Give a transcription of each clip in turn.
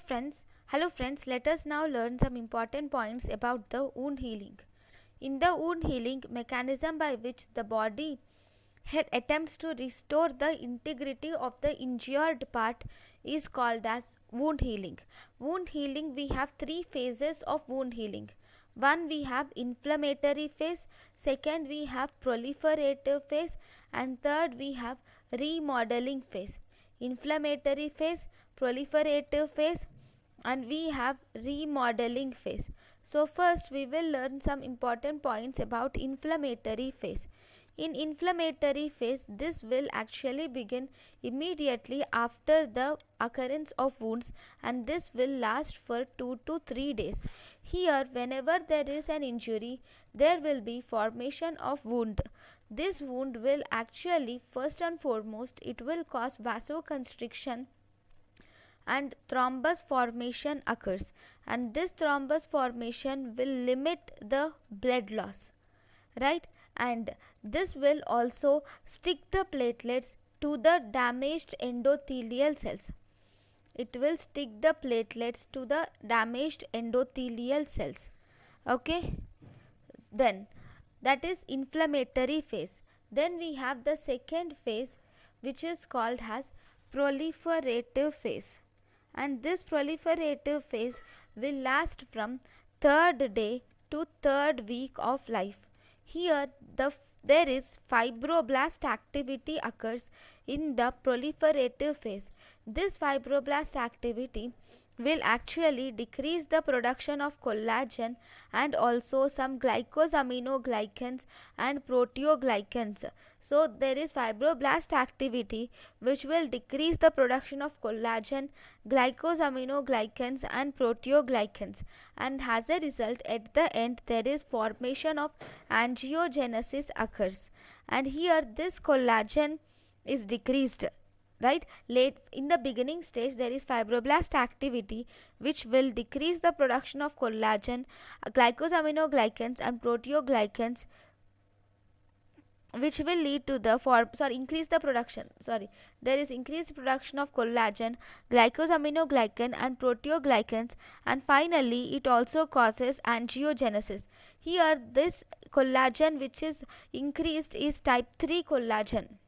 Hello friends, let us now learn some important points about the wound healing. In the wound healing mechanism by which the body attempts to restore the integrity of the injured part is called as wound healing. Wound healing, we have three phases of wound healing. One, we have inflammatory phase, second we have proliferative phase, and third we have remodeling phase. Inflammatory phase, proliferative phase, and we have remodeling phase. So first we will learn some important points about inflammatory phase. In inflammatory phase, this will actually begin immediately after the occurrence of wounds, and this will last for 2 to 3 days. Here, whenever there is an injury, there will be formation of wound. This wound will actually, first and foremost, it will cause vasoconstriction and thrombus formation occurs, and this thrombus formation will limit the blood loss, right? And this will also stick the platelets to the damaged endothelial cells. It will stick the platelets to the damaged endothelial cells. Okay, then that is inflammatory phase. Then we have the second phase, which is called as proliferative phase, and this proliferative phase will last from third day to third week of life. Here there is fibroblast activity occurs in the proliferative phase. This fibroblast activity will actually decrease the production of collagen and also some glycosaminoglycans and proteoglycans. So there is fibroblast activity which will decrease the production of collagen, glycosaminoglycans and proteoglycans, and as a result at the end there is formation of angiogenesis occurs, and here this collagen is decreased, right? Late in the beginning stage there is fibroblast activity which will decrease the production of collagen, glycosaminoglycans and proteoglycans, which will lead to the increase the production, there is increased production of collagen, glycosaminoglycan and proteoglycans, and finally it also causes angiogenesis. Here this collagen which is increased is type 3 collagen,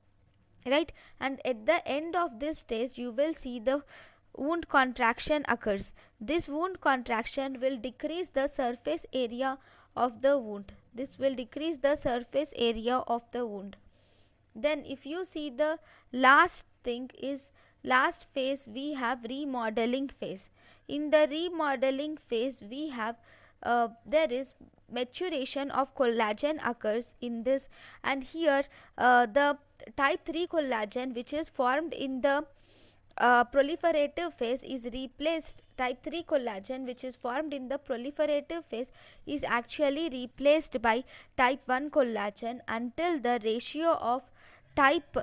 right? And at the end of this stage you will see the wound contraction occurs. This wound contraction will decrease the surface area of the wound. This will decrease the surface area of the wound. Then if you see the last phase, we have remodeling phase. In the remodeling phase we have there is maturation of collagen occurs in this, and here the type 3 collagen which is formed in the proliferative phase is replaced. Type 3 collagen which is formed in the proliferative phase is actually replaced by type 1 collagen until the ratio of type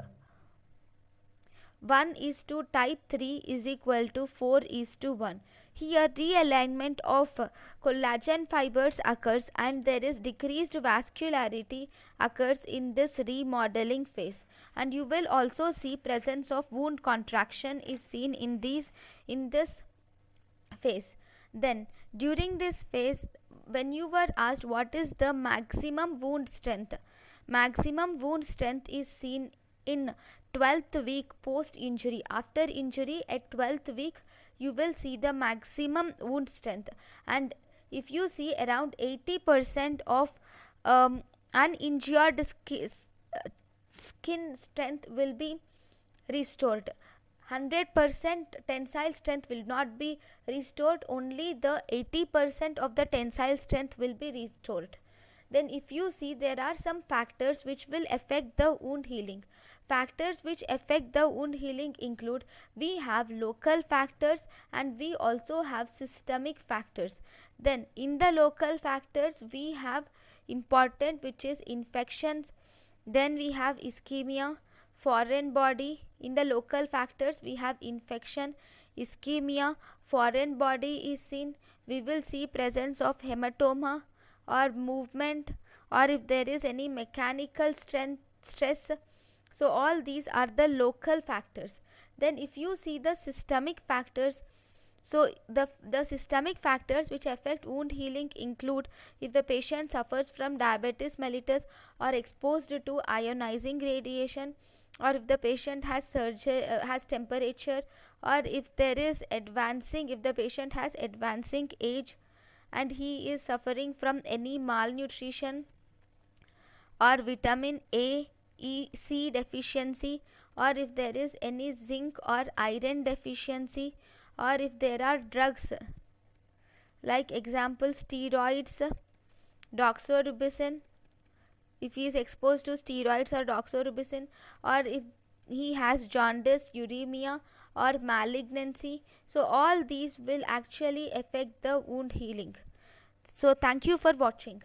1 is to type 3 is equal to 4 is to 1. Here realignment of collagen fibers occurs and there is decreased vascularity occurs in this remodeling phase, and you will also see presence of wound contraction is seen in this phase. Then during this phase, when you were asked what is the maximum wound strength is seen in 12th week post injury. After injury at 12th week you will see the maximum wound strength, and if you see around 80% of uninjured skin strength will be restored. 100% tensile strength will not be restored, only the 80% of the tensile strength will be restored. Then if you see, there are some factors which will affect the wound healing. Factors which affect the wound healing include, we have local factors and we also have systemic factors. Then in the local factors we have important, which is infections. Then we have ischemia, foreign body. In the local factors we have infection, ischemia, foreign body is seen. We will see presence of hematoma or movement, or if there is any mechanical stress. So all these are the local factors. Then if you see the systemic factors, So the systemic factors which affect wound healing include if the patient suffers from diabetes mellitus or exposed to ionizing radiation, or if the patient has has temperature, or if the patient has advancing age and he is suffering from any malnutrition or vitamin A, E, C deficiency, or if there is any zinc or iron deficiency, or if there are drugs like example steroids, doxorubicin, if he is exposed to steroids or doxorubicin, or if he has jaundice, uremia or malignancy. So all these will actually affect the wound healing. So thank you for watching.